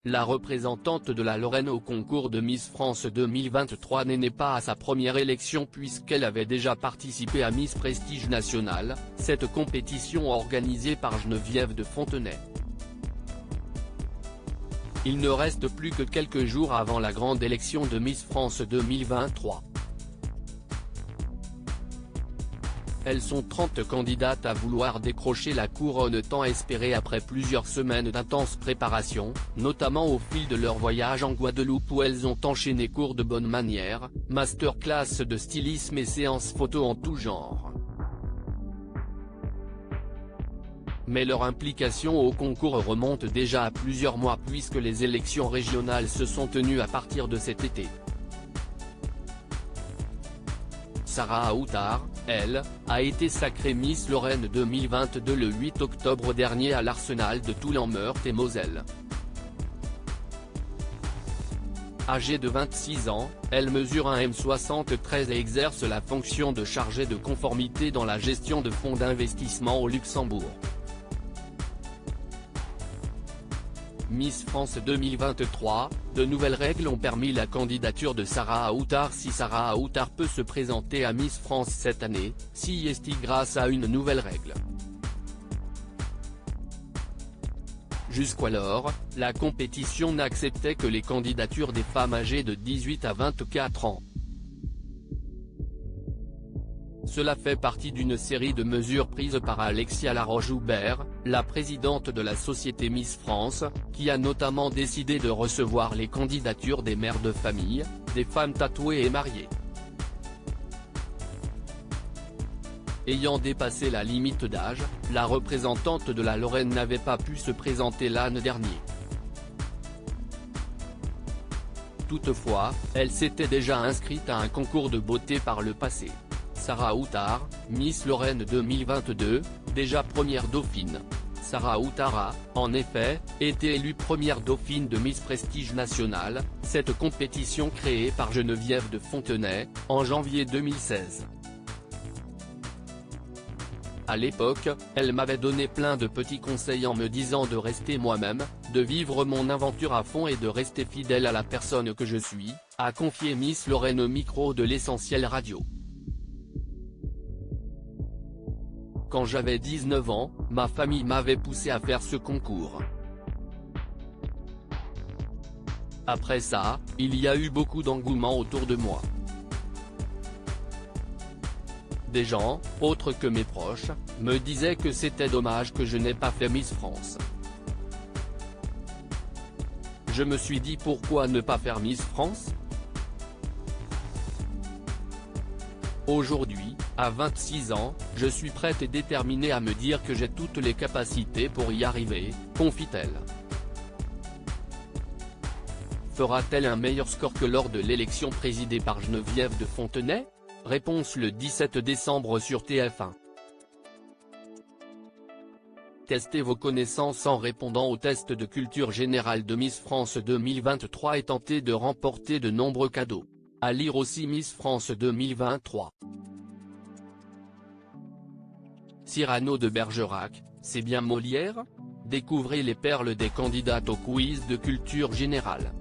la représentante de la Lorraine au concours de Miss France 2023 n'est pas à sa première élection puisqu'elle avait déjà participé à Miss Prestige National, cette compétition organisée par Geneviève de Fontenay. Il ne reste plus que quelques jours avant la grande élection de Miss France 2023. Elles sont 30 candidates à vouloir décrocher la couronne tant espérée après plusieurs semaines d'intense préparation, notamment au fil de leur voyage en Guadeloupe où elles ont enchaîné cours de bonne manière, masterclass de stylisme et séances photos en tout genre. Mais leur implication au concours remonte déjà à plusieurs mois puisque les élections régionales se sont tenues à partir de cet été. Sarah Aoutar, elle, a été sacrée Miss Lorraine 2022 le 8 octobre dernier à l'Arsenal de Toul en Meurthe-et-Moselle. Âgée de 26 ans, elle mesure 1,73 m et exerce la fonction de chargée de conformité dans la gestion de fonds d'investissement au Luxembourg. Miss France 2023, de nouvelles règles ont permis la candidature de Sarah Aoutar. Si Sarah Aoutar peut se présenter à Miss France cette année, c'est grâce à une nouvelle règle. Jusqu'alors, la compétition n'acceptait que les candidatures des femmes âgées de 18 à 24 ans. Cela fait partie d'une série de mesures prises par Alexia Laroche-Joubert, la présidente de la société Miss France, qui a notamment décidé de recevoir les candidatures des mères de famille, des femmes tatouées et mariées. Ayant dépassé la limite d'âge, la représentante de la Lorraine n'avait pas pu se présenter l'an dernier. Toutefois, elle s'était déjà inscrite à un concours de beauté par le passé. Sarah Aoutar, Miss Lorraine 2022, déjà première dauphine. Sarah Aoutar a, en effet, été élue première dauphine de Miss Prestige National, cette compétition créée par Geneviève de Fontenay, en janvier 2016. À l'époque, elle m'avait donné plein de petits conseils en me disant de rester moi-même, de vivre mon aventure à fond et de rester fidèle à la personne que je suis, a confié Miss Lorraine au micro de l'Essentiel Radio. Quand j'avais 19 ans, ma famille m'avait poussé à faire ce concours. Après ça, il y a eu beaucoup d'engouement autour de moi. Des gens, autres que mes proches, me disaient que c'était dommage que je n'ai pas fait Miss France. Je me suis dit pourquoi ne pas faire Miss France ? Aujourd'hui, à 26 ans, je suis prête et déterminée à me dire que j'ai toutes les capacités pour y arriver, confie-t-elle. Fera-t-elle un meilleur score que lors de l'élection présidée par Geneviève de Fontenay ? Réponse le 17 décembre sur TF1. Testez vos connaissances en répondant au test de culture générale de Miss France 2023 et tentez de remporter de nombreux cadeaux. À lire aussi Miss France 2023. Cyrano de Bergerac, c'est bien Molière ? Découvrez les perles des candidates au quiz de culture générale.